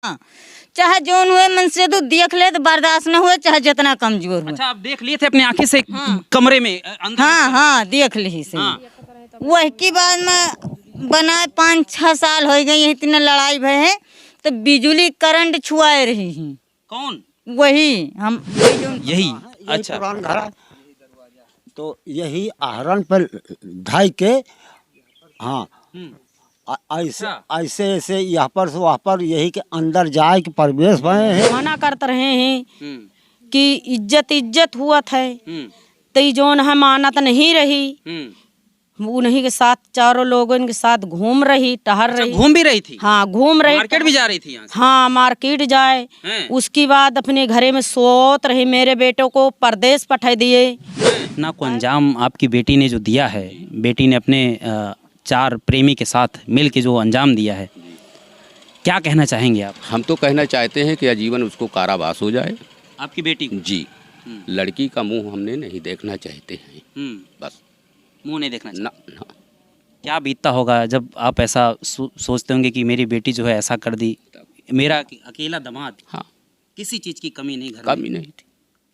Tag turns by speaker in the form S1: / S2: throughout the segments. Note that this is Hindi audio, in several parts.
S1: हाँ, चाहे जोन हुए मन से तो देख ले तो बर्दाश्त न हुए, चाहे जितना कमजोर हुए।
S2: अच्छा, आप देख लिए थे अपनी आंखें से?
S1: हाँ।
S2: कमरे में अंदर?
S1: हाँ हाँ देख ली से।
S2: हाँ।
S1: वही की बाद में बनाए 5-6 साल हो गई, इतने लड़ाई भय है तो बिजली करंट छुआए रही है।
S2: कौन?
S1: वही हम
S2: यही। अच्छा,
S3: पुरान घर है। तो यही आहरण पर ढाई के, हाँ ऐसे
S2: अच्छा।
S3: ऐसे ऐसे यहाँ पर से वहाँ पर यही के अंदर जाए के प्रवेश भय है।
S1: मना करते रहे हैं कि इज्जत इज्जत हुआ था, तो जोन है मानत नहीं रही। उन्हीं के साथ चारों लोगों के साथ घूम रही, टहर रही।
S2: घूम भी रही थी?
S1: हाँ घूम रही,
S2: मार्केट भी जा रही थी यहाँ से?
S1: हाँ मार्केट जाए। उसके बाद अपने घरे में सोत रही। मेरे बेटों को परदेश पठा दिए।
S2: ना को अंजाम आपकी बेटी ने जो दिया है, बेटी ने अपने 4 प्रेमी के साथ मिल के जो अंजाम दिया है, क्या कहना चाहेंगे आप?
S4: हम तो कहना चाहते हैं कि आजीवन उसको कारावास हो जाए।
S2: आपकी बेटी को?
S4: जी। लड़की का मुंह हमने नहीं देखना चाहते हैं, बस।
S2: मुंह नहीं देखना
S4: ना,
S2: चाहिए?
S4: ना।
S2: क्या बीतता होगा जब आप ऐसा सोचते होंगे कि मेरी बेटी जो है ऐसा कर दी, मेरा अकेला दामाद,
S4: हाँ,
S2: किसी चीज़ की कमी नहीं घर में,
S4: कमी नहीं थी,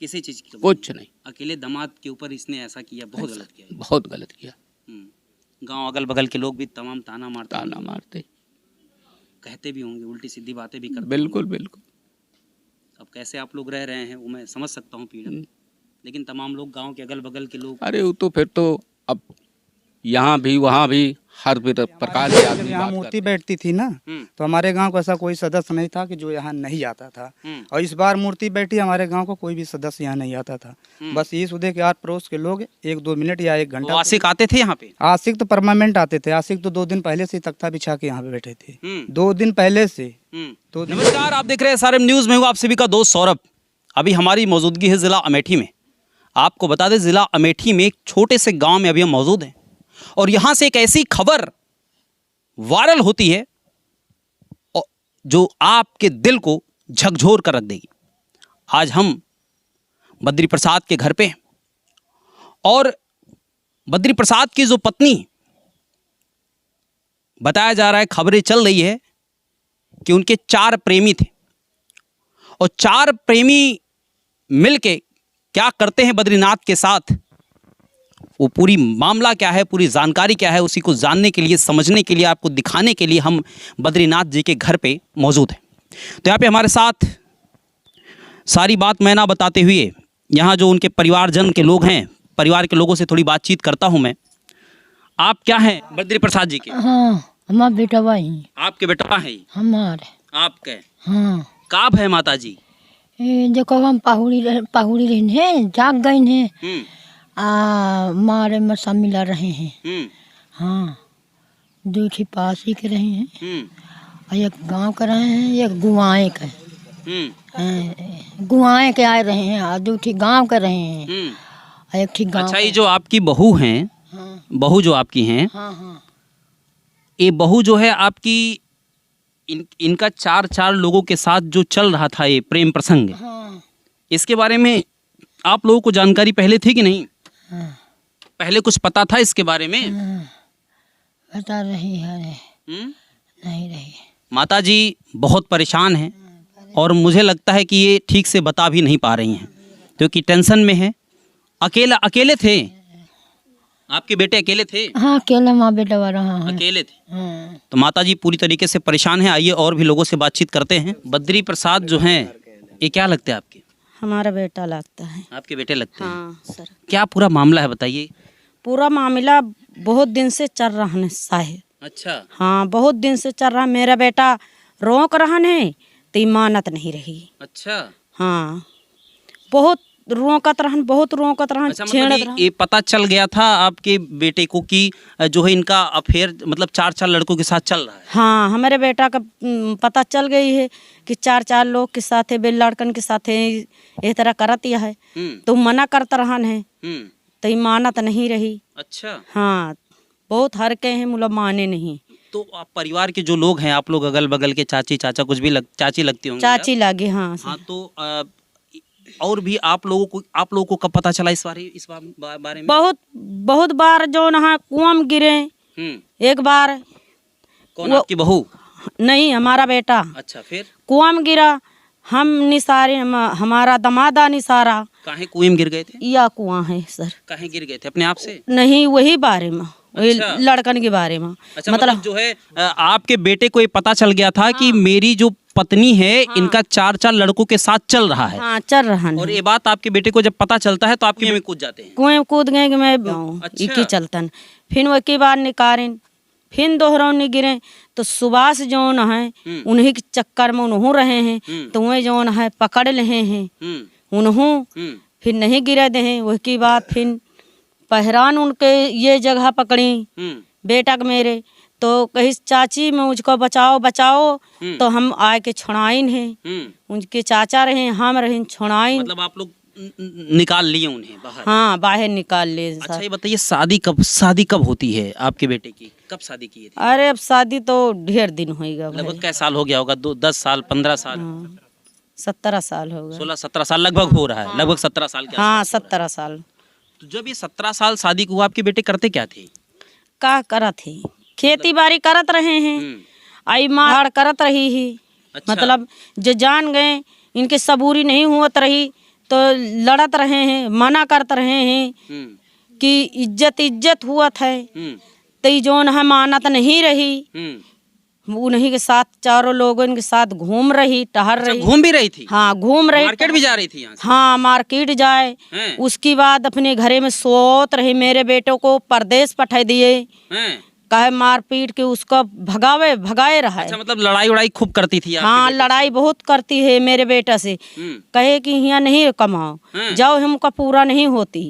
S2: किसी चीज़ की कमी
S4: कुछ नहीं।
S2: अकेले दामाद के ऊपर इसने ऐसा किया, बहुत गलत किया है।
S4: बहुत गलत किया।
S2: गांव अगल बगल के लोग भी तमाम ताना
S4: मारते
S2: कहते भी होंगे, उल्टी सीधी बातें भी करते
S4: बिल्कुल
S2: होंगे।
S4: बिल्कुल।
S2: अब कैसे आप लोग रह रहे हैं वो मैं समझ सकता हूँ पीड़ा, लेकिन तमाम लोग गांव के अगल बगल के लोग,
S4: अरे वो तो फिर तो अब यहाँ भी वहाँ भी हर प्रकार के आदमी
S5: यहाँ
S4: बात
S5: मूर्ति
S4: करते।
S5: बैठती थी ना, तो हमारे गांव को ऐसा कोई सदस्य नहीं था कि जो यहाँ नहीं आता था। और इस बार मूर्ति बैठी, हमारे गांव को कोई भी सदस्य यहाँ नहीं आता था। बस ये सुधे के आस पड़ोस के लोग 1-2 मिनट या 1 घंटा।
S2: आशिक आते थे यहाँ पे?
S5: आशिक तो परमानेंट आते थे। आशिक तो 2 दिन पहले से तख्ता बिछा के यहाँ पे बैठे थे, 2 दिन पहले से।
S2: नमस्कार, आप देख रहे हैं SRM न्यूज़ में हूँ आप सभी का दोस्त सौरभ। अभी हमारी मौजूदगी है ज़िला अमेठी में। आपको बता दें, ज़िला अमेठी में एक छोटे से गांव में अभी हम मौजूद हैं और यहाँ से एक ऐसी खबर वायरल होती है जो आपके दिल को झकझोर कर रख देगी। आज हम बद्री प्रसाद के घर पे हैं और बद्री प्रसाद की जो पत्नी, बताया जा रहा है, खबरें चल रही है कि उनके 4 प्रेमी थे और 4 प्रेमी मिलके क्या करते हैं बद्रीनाथ के साथ, वो पूरी मामला क्या है, पूरी जानकारी क्या है, उसी को जानने के लिए, समझने के लिए, आपको दिखाने के लिए हम बद्रीनाथ जी के घर पे मौजूद हैं। तो यहाँ पे हमारे साथ सारी बात मैं ना बताते हुए यहाँ जो उनके परिवारजन के लोग हैं, परिवार के लोगों से थोड़ी बातचीत करता हूँ मैं। आप क्या हैं बद्री प्रसाद जी के?
S6: हाँ, हमारे बेटा भाई।
S2: आपके बेटा है?
S6: हमारे।
S2: आपके?
S6: हाँ।
S2: काब है माता जी?
S6: देखो हम पहुड़ी रहने हैं, जाग गए हैं। मारे में सब मिला रहे हैं। हाँ, 2 ठे पास ही के रहे हैं और एक गांव के रहे हैं, एक गुआए के। गुआए के आए रहे हैं और 2 ठे गांव के रहे हैं और एक ठे गांव।
S2: अच्छा, ये जो आपकी बहू हैं,
S6: हाँ।
S2: बहू जो आपकी हैं,
S6: हाँ हाँ,
S2: ये बहू जो है आपकी, इनका 4 लोगों के साथ जो चल रहा था ये प्रेम प्रसंग,
S6: हाँ।
S2: इसके बारे में आप लोगों को जानकारी पहले थी कि नहीं?
S6: हाँ।
S2: पहले कुछ पता था इसके बारे में?
S6: हाँ, बता रही है। नहीं रही।
S2: माता जी बहुत परेशान हैं और मुझे लगता है कि ये ठीक से बता भी नहीं पा रही हैं क्योंकि टेंशन में है। अकेले थे आपके बेटे? अकेले थे?
S6: हाँ, अकेले माँ बेटा वाला। हाँ,
S2: अकेले थे।
S6: हाँ।
S2: तो माता जी पूरी तरीके से परेशान हैं। आइए और भी लोगों से बातचीत करते हैं। बद्री प्रसाद जो हैं, ये क्या लगते हैं आपके?
S1: हमारा बेटा लगता है।
S2: आपके बेटे लगते हैं?
S1: हाँ सर।
S2: क्या पूरा मामला है बताइए।
S1: पूरा मामला बहुत दिन से चल रहा है।
S2: अच्छा।
S1: हाँ, बहुत दिन से चल रहा। मेरा बेटा रोक रहा है तो मानत नहीं रही।
S2: अच्छा।
S1: हाँ, बहुत रोकत रहन, बहुत रोकत रहन।
S2: अच्छा, मतलब ये पता चल गया था आपके बेटे को कि जो है इनका अफेयर मतलब 4 लड़कों के साथ चल रहा है?
S1: हाँ, हमारे बेटा का पता चल गई है कि 4 लोग के साथ है, लड़कन के साथ है, ये तरह करत है। तो मना करता रहन है तो ये मानत नहीं रही।
S2: अच्छा।
S1: हाँ, बहुत हर के हैं, मतलब माने नहीं।
S2: तो आप परिवार के जो लोग हैं, आप लोग अगल बगल के चाची चाचा कुछ भी चाची लगती होंगी?
S1: चाची लगे। हाँ।
S2: हाँ, तो और भी आप लोगों को कब पता चला इस बारे में? बहुत बार जो ना कुआं में गिरे। एक बार कौन, आपकी बहू?
S1: नहीं, हमारा बेटा
S2: अच्छा, फिर
S1: कुआं में गिरा। हम निसारे, हमारा दमादा निसारा।
S2: काहे कुएं में गिर गए थे?
S1: या कुआं है सर?
S2: काहे गिर गए थे, अपने आप से?
S1: नहीं, वही बारे में, वही
S2: अच्छा।
S1: लड़कन के बारे में।
S2: अच्छा, मतलब जो है आपके बेटे को ये पता चल गया था कि मेरी जो पत्नी है इनका 4 लड़कों के साथ चल रहा है।
S1: हाँ, चल रहा है।
S2: और ये बात आपके बेटे को जब पता चलता है तो आप कुएं में कूद जाते हैं।
S1: कुएं में कूद गए कि मैं
S2: अच्छा।
S1: इकी चलतन। फिर वो के बाद निकारें, फिर दोहरौनी गिरे। तो सुभाष जौन है उन्हीं के चक्कर में उन्हों रहे हैं, तो वह जौन है पकड़ रहे हैं उन्हों। फिर नहीं गिरे दे हैं। उसके बाद फिर पहरान उनके ये जगह पकड़ी बेटा के मेरे। तो कही चाची मुझको बचाओ बचाओ, तो हम आए के छुड़ाइन हैं। उनके चाचा रहे, हम रहे, छुड़ाइन।
S2: मतलब आप लोग निकाल लिए उन्हें बाहर?
S1: हाँ, बाहर निकाल ले।
S2: अच्छा, ये बताइए शादी कब होती है आपके बेटे की? कब शादी की थी?
S1: अरे अब शादी तो ढेर दिन होएगा भाई।
S2: लगभग कै साल हो गया होगा? 10 साल, 15 साल?
S1: 17 साल होगा।
S2: 16-17 साल लगभग हो रहा है। लगभग 17 साल के
S1: हाँ,
S2: आसपास हो रहा
S1: 17 साल।
S2: है। तो जब ये 17 साल शादी को हुआ, आपके बेटे करते क्या थे?
S1: का करत थे? खेती बाड़ी करत रहे हैं। आई मार करत रही ही।
S2: अच्छा।
S1: मतलब जो जान गए इनके सबूरी नहीं हुआ रही तो लड़त रहे हैं, मना करते रहे हैं कि इज्जत हुआ था। तई जोन है मानत नहीं रही। उन्हीं के साथ 4 लोगों के साथ घूम रही, टहर
S2: अच्छा,
S1: रही।
S2: घूम भी रही थी?
S1: हाँ, घूम रही।
S2: मार्केट भी जा रही थी यहाँ से?
S1: हाँ, मार्केट जाए।
S2: हैं?
S1: उसके बाद अपने घरे में सोत रही। मेरे बेटों को परदेश पठा दिए,
S2: हैं?
S1: कहे मार पीट के उसको भगाए रहा है।
S2: अच्छा, मतलब लड़ाई उड़ाई खूब करती थी आपके
S1: हाँ,
S2: बेटे?
S1: लड़ाई बहुत करती है मेरे बेटा से। कहे कि यहाँ नहीं कमाओ, जाओ, हमका पूरा नहीं होती,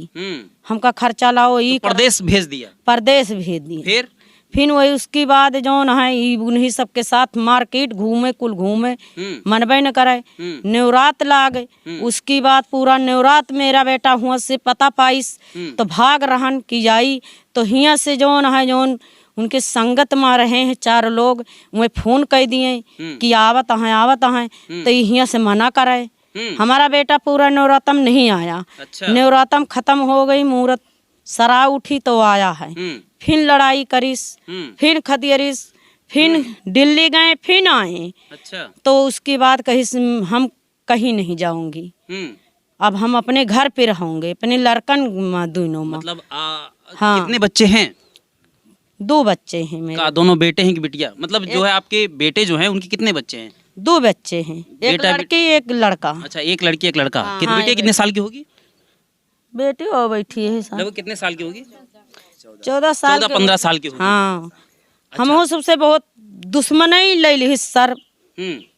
S1: हमका खर्चा लाओ।
S2: तो परदेश भेज दिया?
S1: परदेश भेज दिए। फिर वही उसके बाद जौन है उन्हीं सबके साथ मार्केट घूमे, कुल घूमे, मनबे न करे। नेवरात लागे। उसके बाद पूरा नेवरात मेरा बेटा हुआ से पता पाइस तो भाग रहन की जाई। तो हिया से जौन है जौन उनके संगत में रहे हैं 4 लोग, वह फोन कह दिए कि आवत हैं। तो हिया से मना करे। हमारा बेटा पूरा नवरातम नहीं आया।
S2: अच्छा।
S1: नवरातम खत्म हो गई, मुहूर्त सरा उठी तो आया है। फिर लड़ाई करिस, फिर खतियरिस, फिर दिल्ली गए, फिर आए।
S2: अच्छा।
S1: तो उसके बाद कहिस हम कहीं नहीं जाऊंगी, अब हम अपने घर पे रहूंगे, अपने लड़कन दोनों में।
S2: मतलब
S1: हाँ।
S2: कितने बच्चे हैं?
S1: 2 बच्चे हैं मेरे।
S2: का दोनों बेटे हैं कि बिटिया? मतलब जो है आपके बेटे जो हैं उनके कितने बच्चे हैं?
S1: 2 बच्चे हैं, एक
S2: बेटा
S1: लड़की एक लड़का।
S2: अच्छा, एक लड़की एक लड़का।
S1: हाँ,
S2: बेटे कितने साल की होगी?
S1: बेटी हो बैठी है
S2: लगभग कितने साल की होगी?
S1: 14 साल
S2: 14-15 साल की होगी।
S1: हाँ, हम सबसे बहुत दुश्मनी ले ली सर।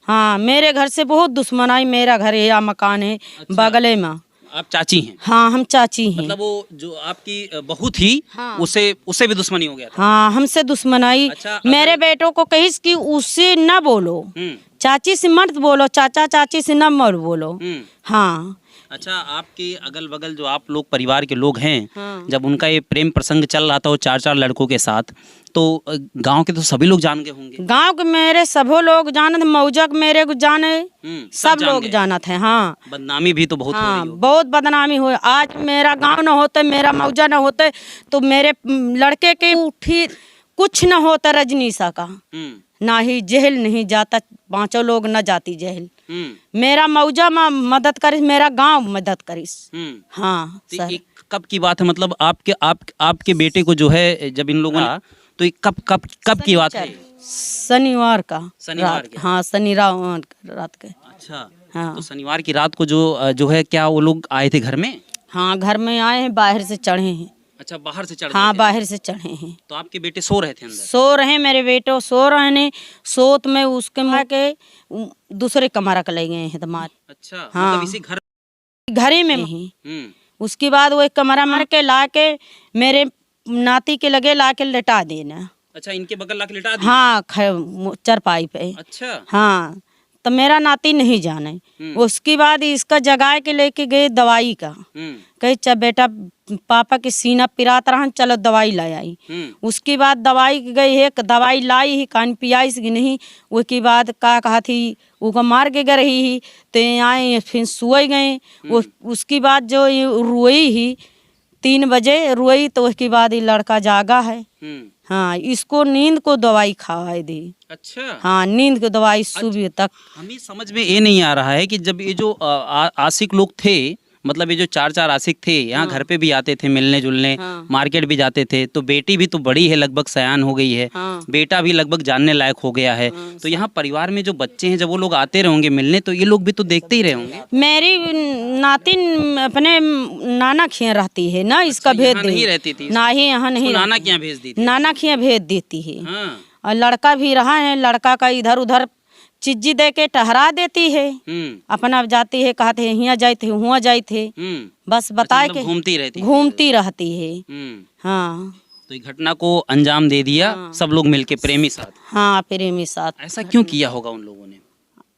S1: हाँ, मेरे घर से बहुत दुश्मनाई। मेरा घर है या मकान है बगले में।
S2: आप चाची हैं?
S1: हाँ, हम चाची हैं।
S2: मतलब वो जो आपकी बहू थी उससे भी दुश्मनी हो गया था?
S1: हाँ, हमसे दुश्मनाई।
S2: अच्छा,
S1: मेरे बेटों को कहिस कि उससे न बोलो, चाची से मत बोलो, चाचा चाची से न मत बोलो। हाँ।
S2: अच्छा, आपके अगल बगल जो आप लोग परिवार के लोग हैं, जब उनका ये प्रेम प्रसंग चल रहा था वो 4 लड़कों के साथ, तो गांव के तो सभी लोग जान गए होंगे?
S1: गांव के मेरे सबो लोग जानत, मौजक मेरे को जाने, सब
S2: जान
S1: लोग
S2: गए।
S1: जानत है। हाँ,
S2: बदनामी भी तो बहुत हो
S1: हाँ,
S2: रही हो।
S1: बहुत बदनामी हुई। आज मेरा गांव न होते, मेरा मौजा न होते, तो मेरे लड़के के उठी कुछ न होता रजनीशा का। ना ही जेल नहीं जाता, 5 लोग न जाती जेल। मेरा मौजा में मदद करिस, मेरा गांव मदद करिस। हाँ
S2: तो
S1: सर।
S2: एक कब की बात है? मतलब आपके बेटे को जो है जब इन लोगों ने, तो ये कब की बात है?
S1: शनिवार का
S2: शनिवार
S1: रात।
S2: के?
S1: हाँ, शनिवार रात के।
S2: अच्छा।
S1: हाँ।
S2: तो शनिवार की रात को जो है क्या वो लोग आए थे घर में?
S1: हाँ, घर में आए हैं, बाहर से चढ़े हैं।
S2: अच्छा, बाहर से चढ़
S1: हाँ,
S2: गए थे?
S1: बाहर से चढ़े हैं।
S2: तो आपके बेटे सो रहे थे अंदर?
S1: सो रहे, मेरे बेटो सो रहे ने। सोत में उसके माँ के दूसरे कमरा के ले गए हैं दमाद।
S2: अच्छा।
S1: हाँ।
S2: मतलब इसी
S1: घर ही में ही। उसके बाद वो एक कमरा मार के ला के मेरे नाती के लगे ला के लेटा देना।
S2: अच्छा, इनके बगल ला के लिटा दिया?
S1: हाँ, चरपाई पे।
S2: अच्छा।
S1: हाँ, तो मेरा नाती नहीं जाने। उसके बाद इसका जगाए के लेके गए दवाई का। कहे चल बेटा, पापा के सीना पिरात रहा, चलो दवाई ला आई। उसके बाद दवाई गई है, दवाई लाई ही, कान पियाई से नहीं। उसके बाद का कहा थी वो मार के गए ही, तो आए फिर सोए गए। उसके बाद जो रोई ही 3 बजे रोई, तो उसके बाद ये लड़का जागा है। हाँ, इसको नींद को दवाई खाए दी।
S2: अच्छा,
S1: हाँ, नींद की दवाई सुबह तक।
S2: हमें समझ में ये नहीं आ रहा है कि जब ये जो आशिक लोग थे, मतलब ये जो चार चार आशिक थे, यहाँ घर पे भी आते थे मिलने जुलने,
S1: हाँ।
S2: मार्केट भी जाते थे, तो बेटी भी तो बड़ी है, लगभग सयान हो गई है,
S1: हाँ।
S2: बेटा भी लगभग जानने लायक हो गया है, तो यहाँ परिवार में जो बच्चे हैं जब वो लोग आते रहेंगे मिलने, तो ये लोग भी तो देखते ही रहे होंगे।
S1: मेरी नातिन अपने नाना खिया रहती है ना, इसका भेज
S2: यहाँ
S1: दे
S2: नहीं रहती थी?
S1: ना ही यहाँ नहीं
S2: उसको नाना
S1: रहती।
S2: क्या भेज दी थी?
S1: नाना खिया भेज देती है।
S2: हाँ।
S1: और लड़का भी रहा है, लड़का का इधर उधर चिज्जी दे के टहरा देती है, अपना जाती है, कहते हैं यहाँ जाए थे हुआ जाए थे, बस बताए
S2: मतलब
S1: के
S2: घूमती रहती
S1: है। हाँ,
S2: तो ये घटना को अंजाम दे दिया सब लोग मिलके प्रेमी साथ।
S1: हाँ, प्रेमी साथ।
S2: ऐसा क्यों किया होगा उन लोगों ने?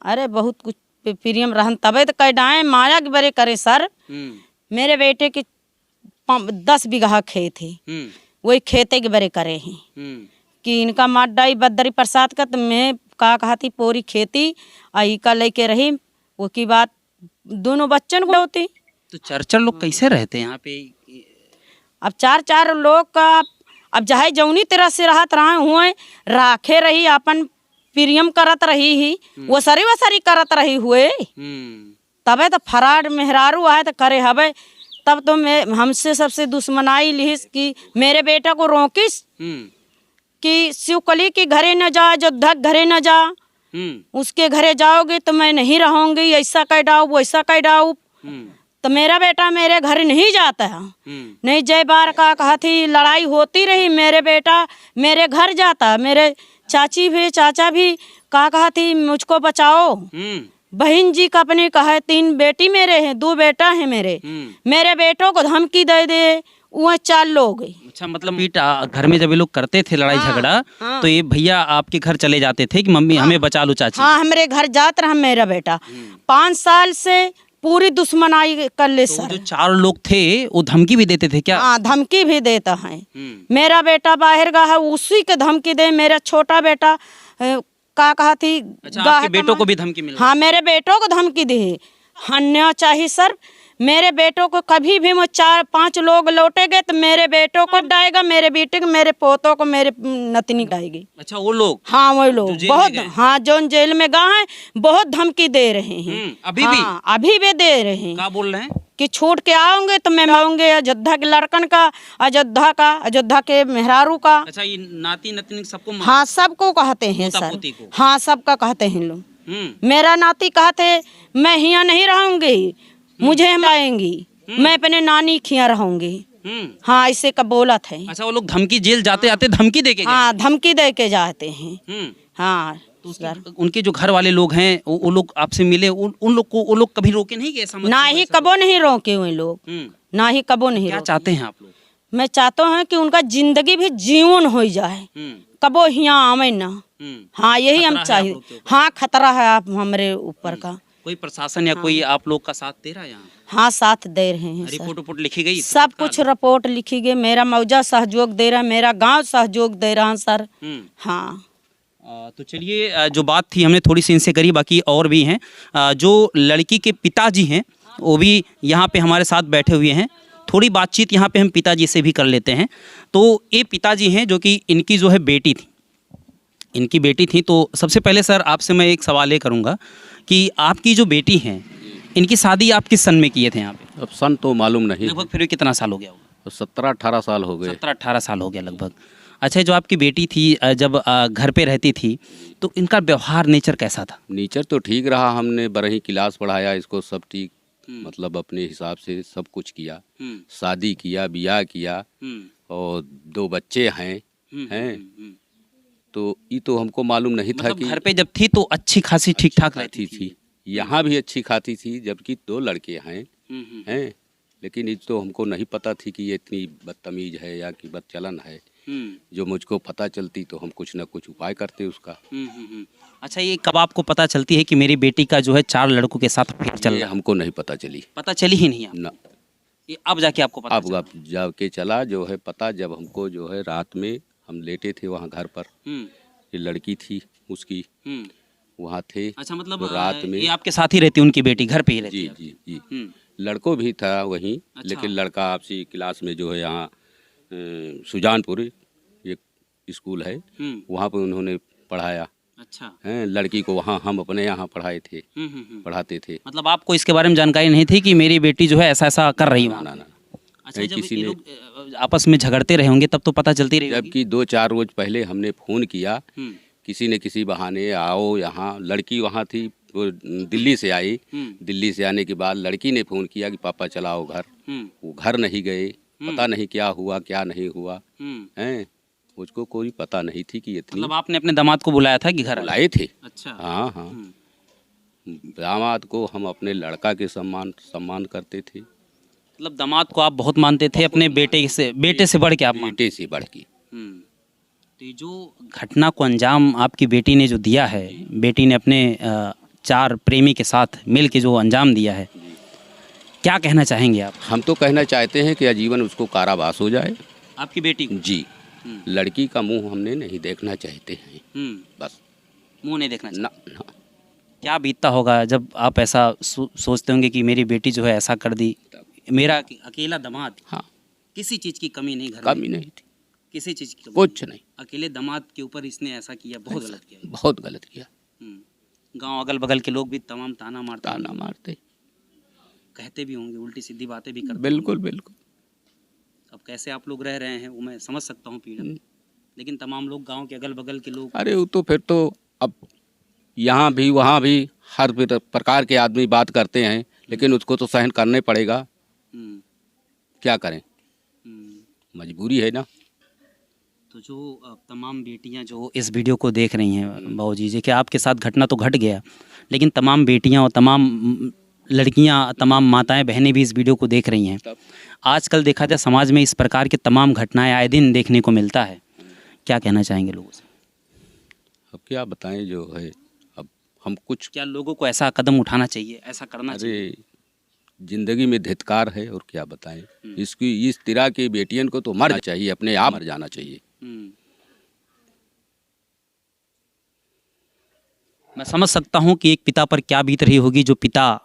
S1: अरे बहुत कुछ प्रियम रहन तबे तो कह डाए माया के बरे करे सर। मेरे बेटे के 10 बीघा खेत है, वही खेते के बरे करे हैं कि इनका मार डाई बदरी प्रसाद का, तो मैं का कहती पूरी खेती आई का लेके रही, वो की बात दोनों बच्चन को होती।
S2: तो चर्चा लोग कैसे रहते हैं यहाँ पे?
S1: अब चार लोग का अब चाहे जौनी तरह से रहत रहे हुए राखे रही, अपन प्रियम करत रही ही, वो सरी करत रही हुए, तबे तो फराड मेहरारू आए तो करे हवे, तब तो मैं हमसे सबसे दुश्मनाई लिहिस कि मेरे बेटा को रोकिस कि शिवकली के घरे न जा, अयोध्या के घरे न जा, उसके घरे जाओगे तो मैं नहीं रहूंगी, ऐसा कह डाऊ वैसा कह डाऊ। तो मेरा बेटा मेरे घर नहीं जाता है, नहीं जय बार का कहा थी, लड़ाई होती रही, मेरे बेटा मेरे घर जाता, मेरे चाची भी चाचा भी कहा थी मुझको बचाओ। बहन जी का अपने कहा 3 बेटी मेरे हैं, 2 बेटा है मेरे बेटों को धमकी दे दे, वो 4 लोग।
S2: अच्छा, मतलब घर में जब ये लोग करते थे लड़ाई झगड़ा, तो ये भैया आपके घर चले जाते थे कि मम्मी हमें बचा लो चाची?
S1: हाँ, हमारे घर जाता रहा मेरा बेटा। 5 साल से पूरी दुश्मनाई कर ले सर।
S2: जो 4 लोग थे वो धमकी भी देते थे क्या?
S1: हाँ, धमकी भी देता है। मेरा बेटा बाहर गा है, उसी के धमकी दे। मेरा छोटा बेटा का कहा थी,
S2: अच्छा, आपके बेटों को भी धमकी मिल?
S1: हाँ, मेरे बेटों को धमकी दी है, हन्या चाहिए सर। मेरे बेटों को कभी भी वो 4-5 लोग लौटेगे तो मेरे बेटों को डाएगा, मेरे बेटे को, मेरे पोतों को, मेरे नतनी डाएगी।
S2: अच्छा, वो लोग?
S1: हाँ, वही लोग बहुत, हाँ, जो जेल में गए हैं बहुत धमकी दे रहे हैं।
S2: अभी भी?
S1: हाँ, अभी भी दे रहे हैं।
S2: क्या बोल रहे हैं?
S1: कि छूट के आओगे तो मैं आऊंगे अयोध्या के लड़कन का, अयोध्या के मेहरारू का।
S2: अच्छा, ये नाती नतनी सबको?
S1: हाँ, सबको कहते हैं सर। हाँ, सबका कहते हैं लोग। मेरा नाती कहते मैं यहाँ नहीं रहूंगी, मुझे हम आएंगी, मैं अपने नानी खिया रहूंगी। हाँ, ऐसे का बोला थे।
S2: अच्छा, वो लोग धमकी, जेल जाते आते धमकी दे के?
S1: हाँ, धमकी दे के जाते हैं। हाँ,
S2: तो उनके जो घर वाले लोग हैं वो लोग आपसे मिले, उन लोग को वो लोग कभी रोके नहीं? ऐसा
S1: ना ही कबो नहीं रोके हुए लोग, ना ही कबो नहीं।
S2: क्या चाहते हैं आप लोग?
S1: मैं चाहता हूँ कि उनका जिंदगी भी जीवन हो जाए, कबो यहाँ आवे ना। हाँ, यही हम चाहिए। हाँ, खतरा है आप हमारे ऊपर का।
S2: कोई प्रशासन या कोई आप लोग का साथ दे रहा है यहाँ?
S1: हाँ, साथ दे रहे हैं।
S2: रिपोर्ट लिखी गई?
S1: सब कुछ रिपोर्ट लिखी गई, मेरा मौजा सहयोग दे रहा है, मेरा गांव सहयोग दे रहा है सर। हाँ,
S2: तो चलिए, जो बात थी हमने थोड़ी सी इनसे करी, बाकी और भी हैं। जो लड़की के पिताजी हैं वो भी यहाँ पे हमारे साथ बैठे हुए हैं, थोड़ी बातचीत यहाँ पे हम पिताजी से भी कर लेते हैं। तो ये पिताजी हैं जो कि इनकी जो है बेटी थी, इनकी बेटी थी। तो सबसे पहले सर आपसे मैं एक सवाल ये करूँगा कि आपकी जो बेटी हैं, इनकी शादी आप किस सन में किए थे यहाँ पे?
S4: अब सन तो मालूम नहीं,
S2: लगभग फिर भी कितना साल हो गया होगा?
S4: 17-18 साल हो गए।
S2: 17-18 साल हो गया लगभग। अच्छा, जो आपकी बेटी थी जब घर पे रहती थी तो इनका व्यवहार नेचर कैसा था?
S4: नेचर तो ठीक रहा, हमने बरही क्लास पढ़ाया इसको, सब ठीक, मतलब अपने हिसाब से सब कुछ किया, शादी किया, ब्याह किया, और 2 बच्चे हैं। तो ये तो हमको मालूम नहीं था कि
S2: घर पे जब थी तो अच्छी खासी ठीक ठाक रहती
S4: थी, यहाँ भी अच्छी खाती थी, जबकि 2 लड़के हैं। लेकिन ये तो हमको नहीं पता थी कि ये इतनी बदतमीज है या कि बदचलन है। जो मुझको पता चलती तो हम कुछ ना कुछ उपाय करते उसका।
S2: अच्छा, ये कब आपको पता चलती है कि मेरी बेटी का जो है 4 लड़कों के साथ अफेयर चल रहा है?
S4: हमको नहीं पता चली।
S2: पता चली ही नहीं
S4: ना,
S2: ये अब जाके आपको पता
S4: अब जाके चला जो है पता, जब हमको जो है रात में हम लेटे थे वहाँ घर पर, ये लड़की थी उसकी वहाँ थे।
S2: अच्छा, मतलब
S4: तो रात में
S2: ये आपके साथ ही रहती, उनकी बेटी घर पे ही रहती?
S4: जी जी जी। लड़कों भी था वहीं। अच्छा। लेकिन लड़का आपसी क्लास में जो है यहाँ सुजानपुर, ये स्कूल है, वहाँ पे उन्होंने पढ़ाया।
S2: अच्छा।
S4: हैं, लड़की को वहाँ हम अपने यहाँ पढ़ाए थे, पढ़ाते थे।
S2: मतलब आपको इसके बारे में जानकारी नहीं थी कि मेरी बेटी जो है ऐसा ऐसा कर रही है?
S4: ना ना।
S2: अच्छा,
S4: नहीं,
S2: जब
S4: किसी
S2: ये
S4: ने,
S2: लोग आपस में झगड़ते रहे होंगे तब तो पता चलती रही होगी।
S4: जबकि 2-4 रोज पहले हमने फ़ोन किया, किसी ने किसी बहाने आओ यहाँ, लड़की वहाँ थी, वो दिल्ली से आई। दिल्ली से आने के बाद लड़की ने फ़ोन किया कि पापा चलाओ घर। वो घर नहीं गए, पता नहीं क्या हुआ क्या नहीं हुआ। हैं, मुझको कोई पता नहीं थी कि इतनी।
S2: मतलब आपने अपने दामाद को बुलाया था कि घर
S4: बुलाए थे?
S2: अच्छा।
S4: हाँ हाँ, दामाद को हम अपने लड़का के सम्मान करते थे।
S2: मतलब दामाद को आप बहुत मानते थे, अपने बेटे से बढ़ के आप मानते?
S4: बेटे से बढ़ के।
S2: तो ये जो घटना को अंजाम आपकी बेटी ने जो दिया है, बेटी ने अपने 4 प्रेमी के साथ मिल के जो अंजाम दिया है, क्या कहना चाहेंगे आप?
S4: हम तो कहना चाहते हैं कि आजीवन उसको कारावास हो जाए।
S2: आपकी बेटी को?
S4: जी। लड़की का मुंह हमने नहीं देखना चाहते हैं, बस।
S2: मुंह नहीं देखना
S4: ना,
S2: चाहिए।
S4: ना।
S2: क्या बीतता होगा जब आप ऐसा सोचते होंगे कि मेरी बेटी जो है ऐसा कर दी, मेरा अकेला दामाद,
S4: हाँ,
S2: किसी चीज़ की कमी नहीं घर
S4: कमी
S2: में,
S4: नहीं थी,
S2: किसी चीज़ की कमी
S4: कुछ नहीं।
S2: अकेले दामाद के ऊपर इसने ऐसा किया, बहुत गलत किया।
S4: बहुत गलत किया।
S2: गांव अगल बगल के लोग भी तमाम ताना
S4: मारते
S2: कहते भी होंगे, उल्टी सीधी बातें भी करते
S4: बिल्कुल
S2: होंगे।
S4: बिल्कुल।
S2: अब कैसे आप लोग रह रहे हैं वो मैं समझ सकता हूँ पीड़ा, लेकिन तमाम लोग गांव के अगल बगल के लोग,
S4: अरे वो तो फिर तो अब यहाँ भी वहाँ भी हर प्रकार के आदमी बात करते हैं, लेकिन उसको तो सहन करने पड़ेगा। क्या करें, मजबूरी है ना।
S2: तो जो तमाम बेटियां जो इस वीडियो को देख रही हैं बाबूजी जी, कि आपके साथ घटना तो घट गया, लेकिन तमाम बेटियां और तमाम लड़कियां, तमाम माताएं बहनें भी इस वीडियो को देख रही हैं। आजकल देखा जाए समाज में इस प्रकार की तमाम घटनाएं आए दिन देखने को मिलता है, क्या कहना चाहेंगे लोगों से?
S4: अब क्या बताएं, जो है अब हम कुछ,
S2: क्या लोगों को ऐसा कदम उठाना चाहिए, ऐसा करना चाहिए?
S4: अरे जिंदगी में धिक्कार है, और क्या बताएं। इसकी इस तरह की बेटियन को तो मरना चाहिए, अपने आप मर जाना चाहिए।
S2: मैं समझ सकता हूँ कि एक पिता पर क्या बीत रही होगी, जो पिता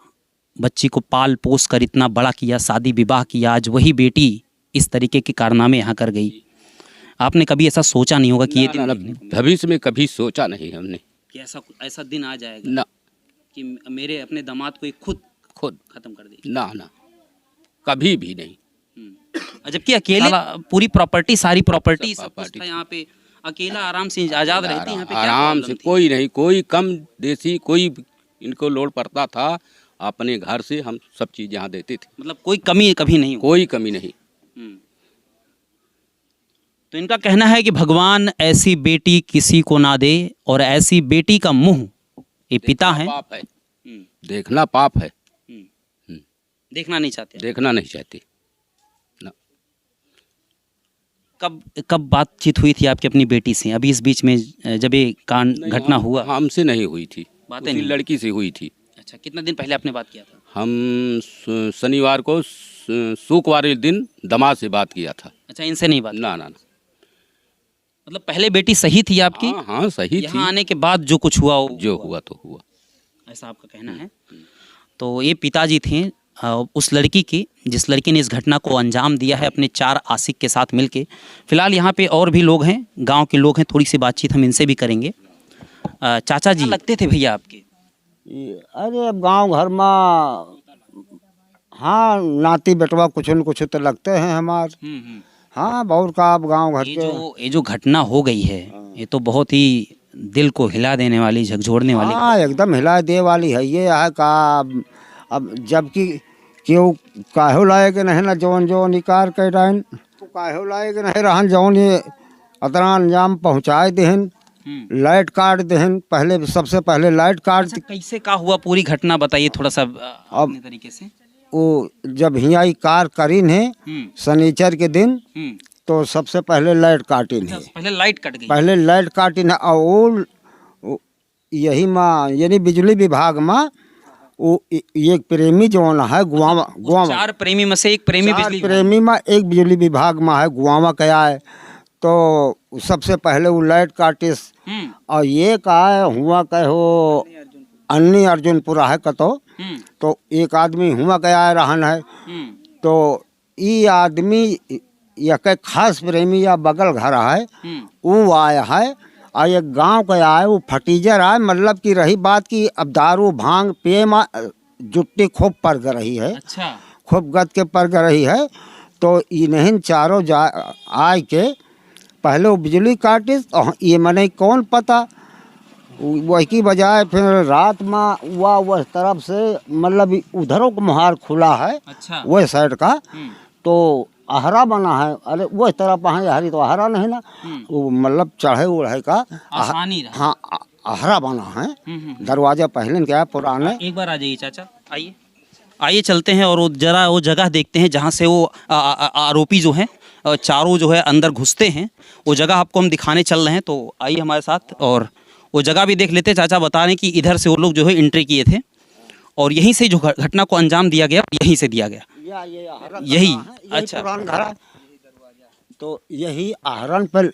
S2: बच्ची को पाल पोस कर इतना बड़ा किया, शादी विवाह किया, आज वही बेटी इस तरीके के कारनामे यहाँ कर गई। आपने कभी ऐसा सोचा नहीं होगा कि ये दिन,
S4: भविष्य में कभी सोचा नहीं हमने
S2: कि ऐसा दिन आ जाएगा
S4: ना,
S2: कि मेरे अपने दामाद को खुद खत्म कर देगी?
S4: ना ना, कभी भी नहीं।
S2: जबकि अकेला पूरी प्रॉपर्टी, सारी प्रॉपर्टी सब कुछ था यहाँ पे, अकेला आराम से आज़ाद रहती यहाँ पे,
S4: आराम से, कोई नहीं, कोई कम देसी, कोई इनको लोड पड़ता था, अपने घर से हम सब चीज़ यहाँ देते थे।
S2: मतलब कोई कमी कभी नहीं,
S4: कोई कमी नहीं।
S2: तो इनका कहना है कि भगवान ऐसी बेटी किसी को ना दे, और ऐसी बेटी का मुंह ये पिता है,
S4: पाप है, देखना पाप है,
S2: देखना नहीं चाहते,
S4: देखना नहीं चाहते ना।
S2: कब बातचीत हुई थी आपकी अपनी बेटी से अभी इस बीच में, जब ये कांड घटना हुआ?
S4: हमसे नहीं हुई थी,
S2: बातें नहीं,
S4: लड़की से हुई थी।
S2: अच्छा, कितना दिन पहले आपने बात किया था?
S4: हम शनिवार को, शुक्र वाले दिन दामाद से बात किया था।
S2: अच्छा, इनसे नहीं बात?
S4: ना ना ना।
S2: मतलब पहले बेटी सही थी आपकी?
S4: हाँ सही थी।
S2: यहाँ आने के बाद जो कुछ हुआ,
S4: जो हुआ तो हुआ,
S2: ऐसा आपका कहना है? तो ये पिताजी थे उस लड़की की, जिस लड़की ने इस घटना को अंजाम दिया है अपने 4 आशिक के साथ मिलके। फिलहाल यहाँ पे और भी लोग हैं, गांव के लोग हैं, थोड़ी सी बातचीत हम इनसे भी करेंगे। चाचा जी लगते थे भैया आपके?
S3: अरे अब गांव घर में, हाँ, नाती बेटवा कुछ न कुछ तो लगते हैं हमारे। हाँ, बहुत का अब गांव घर के।
S2: ये जो घटना हो गई है, ये तो बहुत ही दिल को हिला देने वाली, झकझोरने वाली।
S3: हाँ, एकदम हिला दे वाली है ये है का। अब जबकि क्यों काहो लाए के नहीं ना, जौन जौन इकार कर रहन, तो काहो लाए के नहीं रहन, जौन ये अतना अंजाम पहुँचाए देहन, लाइट काट देहन। पहले, सबसे पहले लाइट काट।
S2: अच्छा, कैसे का हुआ पूरी घटना बताइए थोड़ा सा अपने तरीके से।
S3: वो जब हिया कार करीन है शनिचर के दिन, तो सबसे पहले लाइट काटिन है।
S2: पहले लाइट कट गई? पहले
S3: लाइट काटिन है। और यही में यानी बिजली विभाग में वो एक प्रेमी जौन है गुआवा,
S2: 4 प्रेमी में से एक प्रेमी, बिजली
S3: प्रेमी में एक बिजली विभाग में है, गुआवा क्या है। तो सबसे पहले वो लाइट काटिस। और ये का हुआ कहो अन्नी अर्जुनपुरा है कतो, तो एक आदमी हुआ गया रहन है। तो ये आदमी एक खास प्रेमी या बगल घर है वो आया है और एक गांव का आए वो फटीजर आए, मतलब कि रही बात की अब दारू भांग पिए जुट्टी खूब पर रही है,
S2: अच्छा
S3: खूब गद के पर रही है। तो इन्हें चारों आए के पहले वो बिजली काटिस और ये मने कौन पता वही की बजाय फिर रात में वह तरफ से मतलब उधरों का मुहार खुला है,
S2: अच्छा
S3: वह साइड का तो आहरा बना है। अरे वह तरफ है हरी तो आहरा नहीं ना, वो मतलब चढ़े उड़े का
S2: आसानी रहा।
S3: हाँ आहरा बना है। दरवाजा पहले क्या है पुराने।
S2: एक बार आ जाइए चाचा, आइए आइए चलते हैं और वो जगह देखते हैं जहाँ से वो आरोपी जो हैं चारों जो है अंदर घुसते हैं, वो जगह आपको हम दिखाने चल रहे हैं। तो आइए हमारे साथ और वो जगह भी देख लेते हैं। चाचा बता रहे हैं कि इधर से वो लोग जो है एंट्री किए थे और यहीं से जो घटना को अंजाम दिया गया यहीं से दिया गया, यही अच्छा
S3: पुरान घर है। तो यही आहरण पर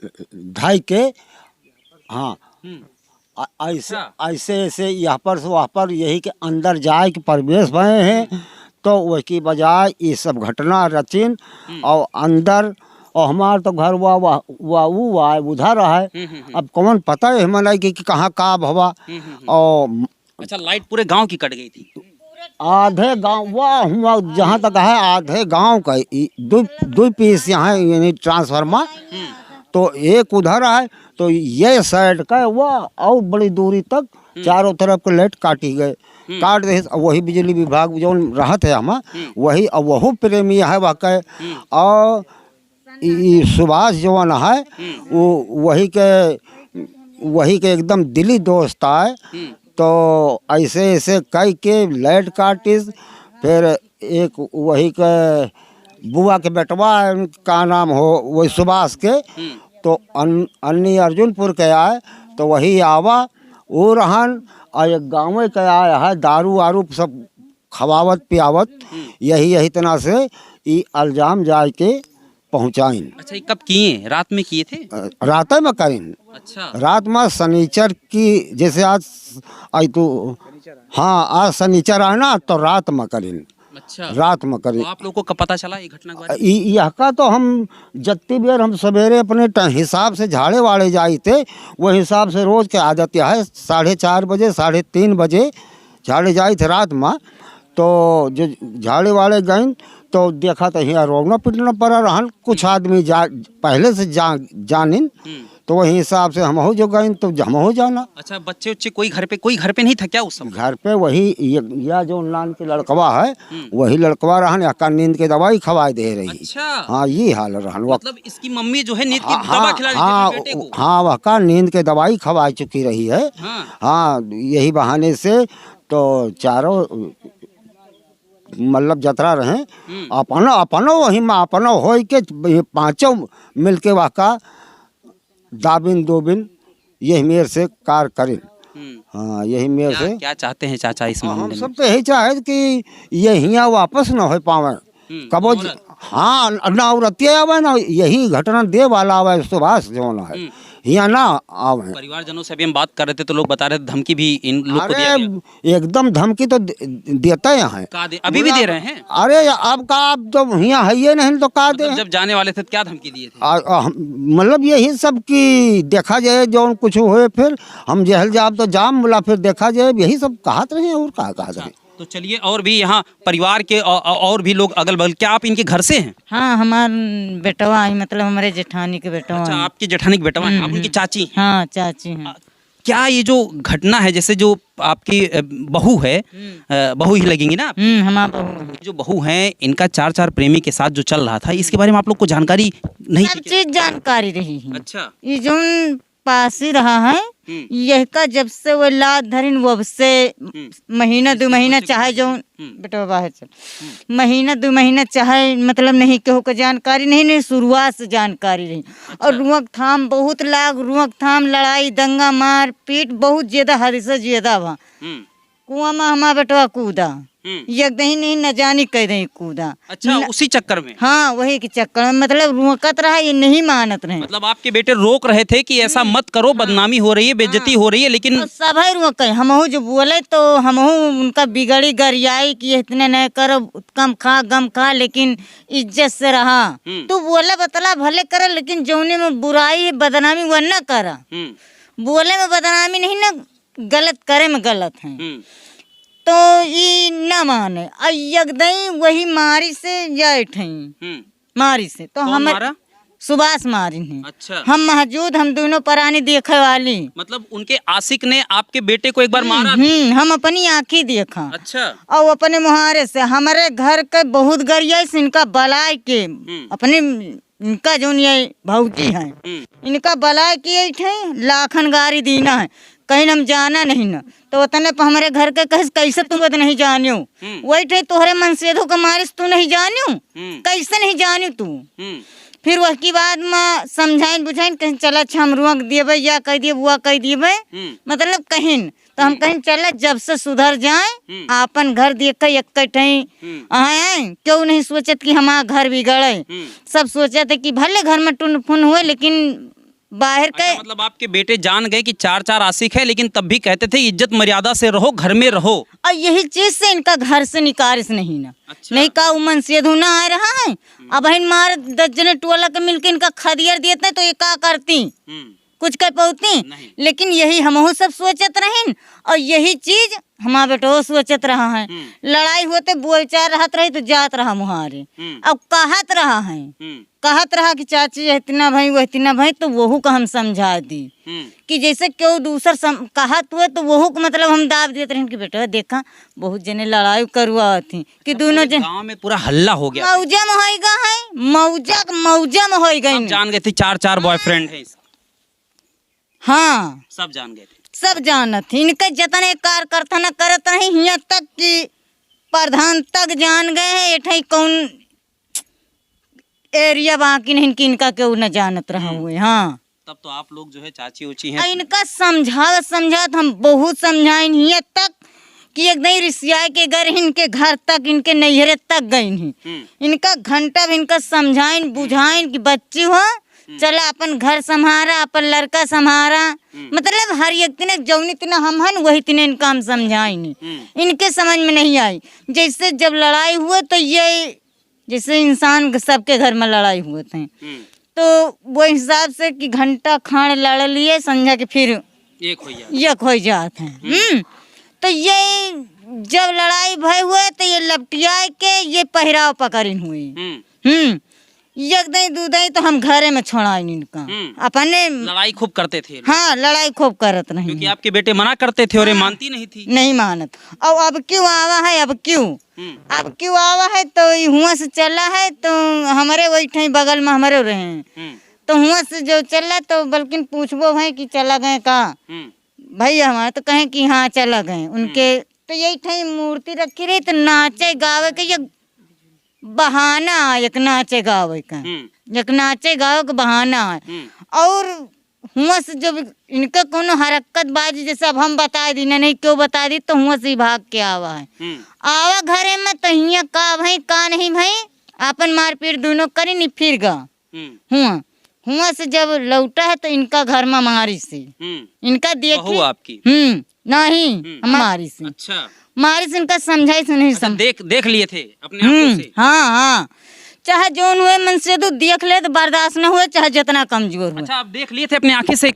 S3: ढाई के हाँ ऐसे ऐसे ऐसे यहाँ पर से वहाँ पर यही के अंदर जाए के प्रवेश भये हैं। तो वही बजाय ये सब घटना रचिन और अंदर और हमार तो घर वाह उधर है। अब कौन पता है हमें कि कहाँ का भवा। और
S2: अच्छा लाइट पूरे गांव की कट गई थी,
S3: आधे गांव वाह हुआ जहाँ तक है आधे गांव का दो पीस यहाँ यानी ट्रांसफार्मर। तो एक उधर है तो ये साइड का वह और बड़ी दूरी तक चारों तरफ के लाइट काटी गए, काट दे। वही बिजली विभाग जो रहत है हम वही और वह प्रेमी है वह के। और सुभाष जवान है वो वही के एकदम दिली दोस्त है। तो ऐसे ऐसे कई के लाइट काटिस। फिर एक वही के बुआ के बेटवा का नाम हो वही सुभाष के, तो अन्नी अर्जुनपुर के आए तो वही आवा वो रहन। और एक गाँव के आया है दारू वारू सब खवावत पियावत यही तरह से ये इल्जाम जाए के पहुँचाइन।
S2: अच्छा ये कब किए, रात में किए थे?
S3: रात में करीन,
S2: अच्छा
S3: रात में शनिचर की जैसे आज तो हाँ आज शनिचर है ना तो रात में करीन,
S2: अच्छा
S3: रात में करीन।
S2: तो आप लोगों को पता चला ये घटना के बारे में?
S3: यह का तो हम जत्ती बेर हम सवेरे अपने हिसाब से झाड़े वाड़े जाए थे, वो हिसाब से रोज के आदत यह है 4:30 बजे 3:30 बजे झाड़े जाए थे रात में। तो जो झाड़े वाले गए तो देखा तो यहाँ रोकना पिटना पड़ा रहन। कुछ आदमी पहले से जानिन तो वही हिसाब से हम हो जो गए तो हम हो जाना।
S2: अच्छा बच्चे उच्चे कोई घर पे नहीं था क्या उस समय?
S3: घर पे वही या जो नान के लड़कवा है वही लड़कवा रहन या नींद के दवाई खवाई दे रही।
S2: अच्छा
S3: हाँ ये हाल रहन।
S2: मतलब इसकी मम्मी जो है नींद की दवा खिला रही थी बेटे को?
S3: हाँ वह का नींद के दवाई खवा चुकी रही है। हाँ यही बहाने से तो चारों मतलब जतरा रहे अपनो वही में अपनो हो के पांचों मिलके वह का दाबिन दोबिन यही मेर से कार करें। हाँ यही मेर से
S2: क्या चाहते हैं चाचा इस मामले
S3: हम
S2: में?
S3: सब तो यही चाहे कि ये यहाँ वापस न हो पावे कबो। हाँ ना औरतिया आवे ना यही घटना दे वाला आवे सुभाष जो है यहाँ ना आवे।
S2: परिवारजनों से अभी हम बात कर रहे थे तो लोग बता रहे थे धमकी भी इन लोग को दिया गया।
S3: एकदम धमकी तो देते हैं।
S2: अभी भी दे रहे हैं?
S3: अरे अब का आप तो यहाँ है ये नहीं तो का दे।
S2: जब जाने वाले थे तो क्या धमकी दिए थे?
S3: मतलब यही सब की देखा जाए जो कुछ हुए फिर हम जहल जाब तो जाम बोला फिर देखा जाए यही सब कहते रहे और कहा रहे।
S2: तो चलिए और भी यहाँ परिवार के और भी लोग अगल बगल, क्या आप इनके घर से हैं?
S1: हाँ हमार बेटवा है, मतलब हमारे जेठानी के बेटवा।
S2: अच्छा आपकी जेठानी के बेटवा हैं, आप उनकी चाची हैं?
S1: हाँ चाची हैं।
S2: क्या ये जो घटना है जैसे जो आपकी बहू है, बहू ही लगेंगी ना?
S1: हमारा बहू
S2: जो बहू है इनका 4 प्रेमी के साथ जो चल रहा था इसके बारे में आप लोग को जानकारी नहीं
S1: सब
S2: थी?
S1: चीज जानकारी रही है।
S2: अच्छा
S1: ये जो पास ही रहा है यह का जब से वो लात धरिन वो से महीना 2 महीना चाहे जो बेटा बाहर चल महीना 2 महीना चाहे मतलब नहीं केहू को जानकारी नहीं शुरुआत से जानकारी रही। और रुआक थाम बहुत लाग रुआक थाम लड़ाई दंगा मार पीट बहुत ज्यादा हद से ज्यादा वहाँ कुआं में हमारा बेटवा कूदा
S7: एकदम ही नहीं न जानी कह रही कूदा।
S2: अच्छा, उसी चक्कर में?
S7: हाँ, वही के चक्कर में मतलब रोकत रहा, ये नहीं मानत रहे।
S2: मतलब आपके बेटे रोक रहे थे कि ऐसा मत करो, बदनामी हो रही है, बेइज्जती हो रही है, लेकिन
S7: तो सब है रोक, हमहू जो बोले तो हमहू उनका बिगड़ी गरियाई कि इतने नहीं करो, कम खा गम खा, लेकिन इज्जत से रहा। तू बोला बतला भले कर, लेकिन जौने में बुराई है बदनामी वह न करा। बोले में बदनामी नहीं ना, गलत करे में गलत है। तो ये न माने, एकदम वही मारी से जाट हैं, मारी से तो हम सुभाष मारी हैं।
S2: अच्छा,
S7: हम मौजूद, हम दोनों परानी देखे वाली।
S2: मतलब उनके आशिक ने आपके बेटे को एक बार मारा?
S7: हम अपनी आँखी देखा।
S2: अच्छा,
S7: और अपने मुहारे से हमारे घर के बहुत गरिया से इनका बलाय के अपने इनका जो ये भौजी है इनका बलाय किए थे, लाखन गारी दीना है, कहीं हम जाना नहीं ना। तो उतने पर हमारे घर के कैसे तुम तो नहीं जानियो, वही थे तोहरे मन से को मारिस तू नहीं जानियो, कैसे नहीं जानियो तू। फिर वह की बाद में समझाइन बुझाइन कहीं चला अच्छा हम रुआ दिए या कह दिए बुआ कह दिए, मतलब कहीं तो हम कहीं चला जब से सुधर जाए आपन घर देख एक आए, क्यों नहीं सोचत कि हमारा घर बिगड़े। सब सोचे थे कि भले घर में टुन फुन हुए, लेकिन बाहर के
S2: मतलब आपके बेटे जान गए कि चार आशिक है, लेकिन तब भी कहते थे इज्जत मर्यादा से रहो, घर में रहो।
S7: और यही चीज से इनका घर से निकारिस नहीं ना।
S2: अच्छा।
S7: नहीं का उमन से धुना आ रहा है, अब इन मार 10 जने टोला के मिलके इनका खदियर देते तो ये का करती, कुछ कह पाती। लेकिन यही हमहू सब सोचत रहीन, और यही चीज हमारा बेटो सोचत रहा है। लड़ाई होते बोलचाल रहत रही तो जात रहा मुहारे। अब कहत रहा है, कहत रहा कि चाची इतना भाई वो इतना भाई, तो वहू का हम समझा दी कि जैसे क्यों दूसर कहत हुए तो वहू को मतलब हम दाब देते रहे कि बेटा देखा बहुत जने लड़ाई करवा थी कि दोनों जन
S2: गांव में पूरा हल्ला हो गया,
S7: मौजा में हो गए हैं, मौजा में हो गए।
S2: जान गए थे चार बॉयफ्रेंड है।
S7: हाँ,
S2: सब जान गए थे,
S7: सब जानत थी। इनके जतने कार करता न करत नहीं, यहाँ तक कि प्रधान तक जान गए हैं एठे कौन एरिया बाकी नहीं कि इनका क्यों न जानत रहा हुए। हाँ,
S2: तब तो आप लोग जो है चाची उची हैं,
S7: इनका समझात हम बहुत समझाइन, यहाँ तक कि एकदम रिसिया के घर इनके घर तक इनके नैहरे तक गई। इनका घंटा भी इनका समझाइन बुझाइन कि बच्ची हो चला अपन घर संभारा, अपन लड़का संभारा, मतलब हर एक दिन जौनी तिना हम हन वही तिने इनका हम समझाएंगे। इनके समझ में नहीं आई। जैसे जब लड़ाई हुए तो ये जैसे इंसान सबके घर में लड़ाई हुए थे, तो वो हिसाब से कि घंटा खाड़ लड़ लिए संझा के फिर एक हो जाते हैं। तो ये जब लड़ाई भय हुए तो ये लपटिया के ये पहराव पकड़न हुए। एकदम दूधाई तो हम घरे में छोड़ा इनका, अपने
S2: लड़ाई खूब करते थे।
S7: हाँ, लड़ाई खूब करत नहीं,
S2: क्योंकि आपके बेटे मना करते थे और ये मानती नहीं थी,
S7: नहीं मानत। और अब क्यों आवा है, अब क्यों आवा है, तो हुआ से चला है तो हमारे वही ठई बगल में हमारे रहे हैं, तो हुआ से जो चला तो बल्कि पूछबो भाई कि चला गए का भैया हमारे, तो कहें कि हाँ चला गए उनके। तो यही ठई मूर्ति रखी रही, तो नाचे गावे के ये बहाना, एक नाचे गावे का, एक नाचे गावे का बहाना है। और हुआ से जब इनका कोनो हरकत बाजी जैसे अब हम बता दी नहीं क्यों बता दी, तो हुआ से भाग के आवा है, आवा घरे में तो हिया का भाई का नहीं भाई, अपन मारपीट दोनों करी नहीं फिर गा। हुआ से जब लौटा है तो इनका घर में मारी से इनका देखी
S2: आपकी
S7: नहीं हमारी से।
S2: अच्छा,
S7: मारी से इनका समझाई से नहीं समझ
S2: देख लिए थे अपने आंखों से।
S7: हाँ, चाहे जोन हुए मन से तो देख ले तो बर्दाश्त न हुए, चाहे जितना कमजोर हुए।
S2: अच्छा, आप देख लिए थे अपने आंखें से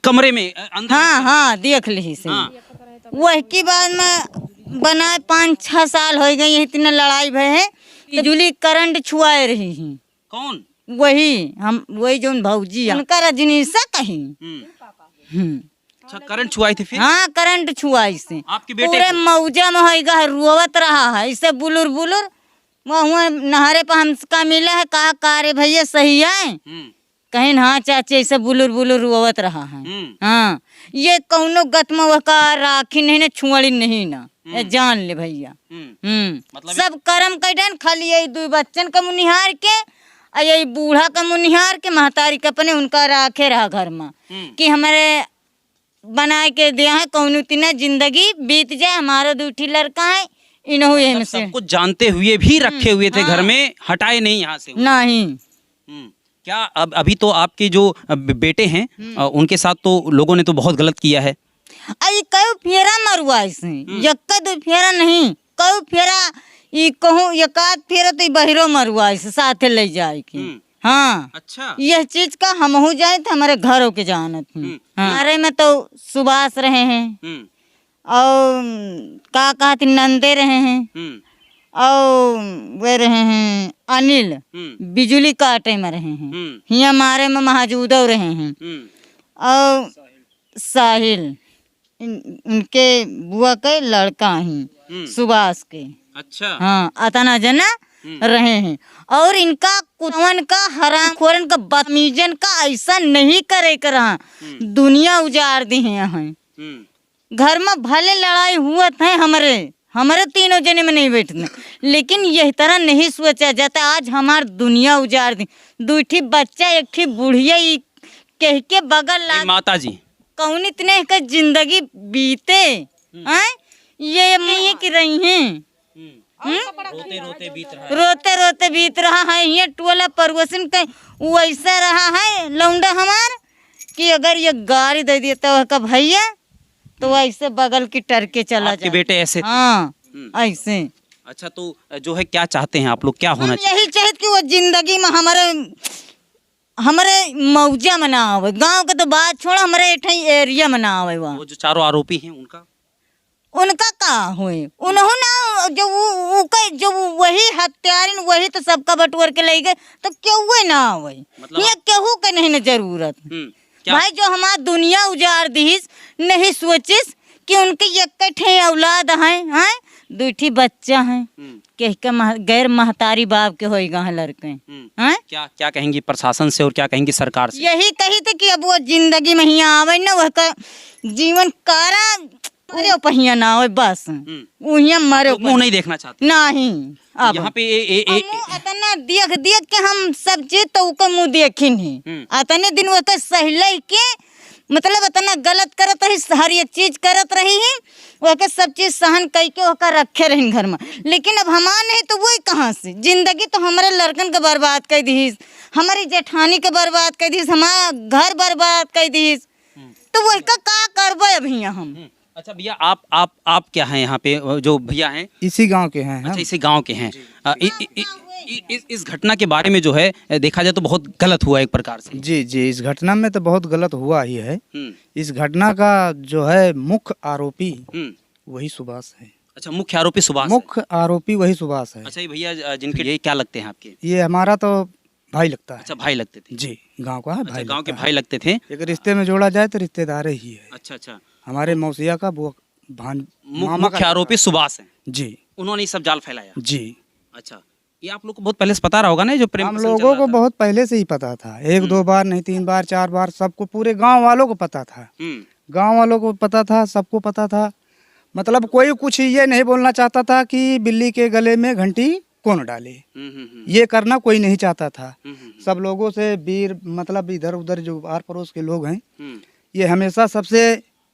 S2: कमरे में अंदर?
S7: हाँ, देख ली से। वही की बाद में बनाए 5-6 साल हो गए, इतने लड़ाई भय है, बिजली करंट छुआए रही है।
S2: कौन?
S7: वही जोन भौजी उनका रजनीशा कहीं।
S2: अच्छा, करंट छुआई थी फिर?
S7: हाँ, करंट छुआई से
S2: आपके बेटे
S7: पूरे मौजा में होगा, रोवत रहा है इसे बुलुर बुलुर। वहाँ नहरे पर हमका मिला है, कहा कारे भैया सही है, कहीं हाँ चाची ऐसे बुलुर बुलुर रोवत रहा है। हाँ, ये कौनो गतमा वका राखी नहीं ना, छुआड़ी नहीं ना, ये जान ले भैया।
S2: मतलब
S7: सब कर्म कैडन, खाली यही 2 बच्चन का मुनिहार के और यही बूढ़ा का मुनिहार के महतारी के अपने उनका राखे रहा घर में कि हमारे बना के दिया है कौनो तीना जिंदगी बीत जाए, हमारा 2 लड़का है, इन्हों ये से
S2: सब कुछ जानते हुए भी रखे हुए थे घर में, हटाए नहीं यहाँ से।
S7: नहीं।
S2: क्या अब अभी तो आपके जो बेटे हैं उनके साथ तो लोगों ने तो बहुत गलत किया है।
S7: आई कई फेरा मरुआ इसे, यक्का दो फेरा नहीं, कई फेरा ये कहूँ एकाध फेरा तो बहिरो मरुआ इसे साथे ले जाए की। हाँ,
S2: अच्छा,
S7: यह चीज का हम हो जाए तो हमारे घरों के जानत हैं। हमारे में तो सुभाष रहे हैं और का कहते नंदे रहे हैं और वे रहे हैं अनिल बिजली काटे में रहे हैं, ये हमारे में महाजूदो रहे हैं और साहिल उनके बुआ के लड़का ही सुभाष के।
S2: अच्छा,
S7: हाँ, अतना जना रहे हैं और इनका कुतवन का हराम खोरन का बदतमीजन का ऐसा नहीं करे कर दुनिया उजाड़ दी है यहाँ। घर में भले लड़ाई हुआ है हमारे तीनों जने में नहीं बैठने, लेकिन यही तरह नहीं सोचा जाता। आज हमार दुनिया उजाड़ दी, दूठी बच्चा एक थी बुढ़िया कह के बगल ला
S2: माता जी
S7: कौन इतने का जिंदगी बीते हैं, ये नहीं कि रही हैं रोते रोते बीत रहा है। ये टोला परवसन का वैसा रहा है लौंडा हमार कि अगर ये गाड़ी दे दिया तो का भैया तो ऐसे बगल की टरके चला
S2: आपके बेटे ऐसे थे?
S7: हाँ, ऐसे।
S2: अच्छा, तो जो है क्या चाहते हैं आप लोग, क्या होना चाहिए?
S7: यही चाहते कि वो जिंदगी में हमारे मौजा में ना आवे, गाँव का तो बात छोड़ हमारे एरिया में ना आवे।
S2: वो जो चारों आरोपी हैं
S7: उनका का हुए उन्हों ना जो वही हत्यारिन वही तो सबका बटोर के ले गए तो क्यों हुए ना आवे, ये केहू के नहीं ना जरूरत। भाई जो हमार दुनिया उजाड़ दीस नहीं सोचिस कि उनके इकट्ठे औलाद हैं, दूठी बच्चा हैं कह के गैर महतारी बाप के होएगा है लड़के हैं।
S2: क्या कहेंगी प्रशासन से और क्या कहेंगी सरकार से?
S7: यही कही थे कि अब वो जिंदगी में ही आवे ना वह का जीवन कारा अरे पहिया ना हो बस उहिया मरे
S2: मुंह नहीं देखना चाहते
S7: नहीं। अब
S2: यहाँ पे
S7: अतना देख के हम सब चीज तो उका मुंह देखी नहीं, अतने दिन वो सहले के मतलब अतना गलत करत रही, हर एक चीज करत रही है वो के सब चीज सहन कई के ओका रखे रही घर में। लेकिन अब हमार नहीं तो वही कहाँ से जिंदगी तो हमारे लड़कन के बर्बाद कर दी, हमारी जेठानी के बर्बाद कर दी, हमारा घर बर्बाद कर दी, तो वही का करबे अभी हम।
S2: अच्छा भैया, आप क्या हैं यहाँ पे जो भैया हैं?
S5: इसी गांव के हैं।
S2: अच्छा, इसी गांव के हैं। इस घटना के बारे में जो है देखा जाए तो बहुत गलत हुआ एक प्रकार से।
S5: जी, इस घटना में तो बहुत गलत हुआ ही है। इस घटना का जो है मुख्य आरोपी वही सुभाष है।
S2: अच्छा, मुख्य आरोपी सुभाष?
S5: मुख्य आरोपी वही सुभाष है।
S2: अच्छा, ये भैया जिनके ये क्या लगते हैं आपके?
S5: ये हमारा तो भाई लगता है।
S2: अच्छा, भाई लगते थे?
S5: जी, गाँव का भाई।
S2: गाँव के भाई लगते थे।
S5: एक रिश्ते में जोड़ा जाए तो रिश्तेदार ही है।
S2: अच्छा,
S5: हमारे मौसिया का वो
S2: मुख्य आरोपी सुभाष है
S5: जी,
S2: उन्होंने सब जाल फैलाया
S5: जी।
S2: अच्छा, ये आप लोग को बहुत पहले से पता रहा होगा ना, जो प्रेम
S5: हम लोगों को बहुत पहले से ही पता था, एक दो बार नहीं 3 बार 4 बार, सबको पूरे गांव वालों को पता था। गांव वालों को पता था, सबको पता था। मतलब कोई कुछ ये नहीं बोलना चाहता था कि बिल्ली के गले में घंटी कौन डाले, ये करना कोई नहीं चाहता था। सब लोगों से वीर मतलब इधर उधर जो आर पड़ोस के लोग हैं ये हमेशा सबसे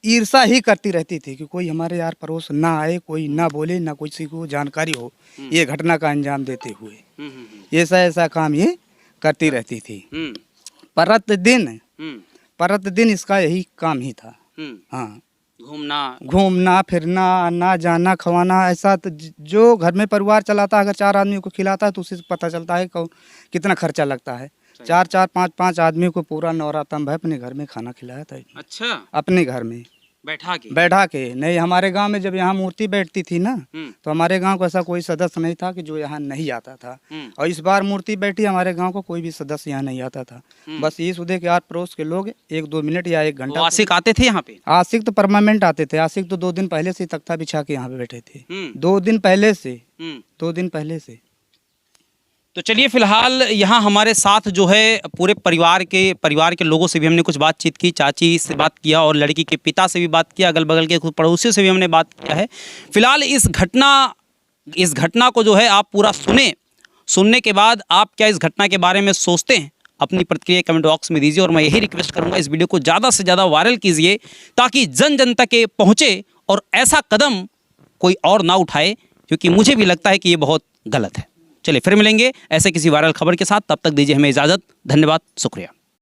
S5: ईर्षा ही करती रहती थी कि कोई हमारे यार पड़ोस ना आए, कोई ना बोले, ना किसी को जानकारी हो ये घटना का अंजाम देते हुए। ऐसा काम ये करती रहती थी। प्रतिदिन इसका यही काम ही था। हाँ, घूमना फिरना, आना जाना, खवाना, ऐसा तो जो घर में परिवार चलाता है अगर 4 आदमी को खिलाता है तो उसे पता चलता है कितना खर्चा लगता है। 4-4 5-5 आदमी को पूरा नवरातम भाई अपने घर में खाना खिलाया था। अच्छा, अपने घर में बैठा के नहीं। हमारे गांव में जब यहाँ मूर्ति बैठती थी ना तो हमारे गांव को ऐसा कोई सदस्य नहीं था कि जो यहाँ नहीं आता था। और इस बार मूर्ति बैठी हमारे गांव को कोई भी सदस्य यहाँ नहीं आता था। बस ये सुधे के आर पड़ोस के लोग 1-2 मिनट या 1 घंटा
S2: आशिक आते थे यहाँ पे।
S5: आशिक तो परमानेंट आते थे। आशिक तो 2 दिन पहले से तख्ता बिछा के यहाँ पे बैठे थे। 2 दिन पहले से।
S2: तो चलिए, फिलहाल यहाँ हमारे साथ जो है पूरे परिवार के लोगों से भी हमने कुछ बातचीत की, चाची से बात किया और लड़की के पिता से भी बात किया, अगल बगल के कुछ पड़ोसियों से भी हमने बात किया है। फिलहाल इस घटना को जो है आप पूरा सुनने के बाद आप क्या इस घटना के बारे में सोचते हैं, अपनी प्रतिक्रिया कमेंट बॉक्स में दीजिए। और मैं यही रिक्वेस्ट करूँगा, इस वीडियो को ज़्यादा से ज़्यादा वायरल कीजिए ताकि जन जन तक पहुँचे और ऐसा कदम कोई और ना उठाए क्योंकि मुझे भी लगता है कि ये बहुत गलत है। चलिए फिर मिलेंगे ऐसे किसी वायरल खबर के साथ, तब तक दीजिए हमें इजाज़त। धन्यवाद, शुक्रिया।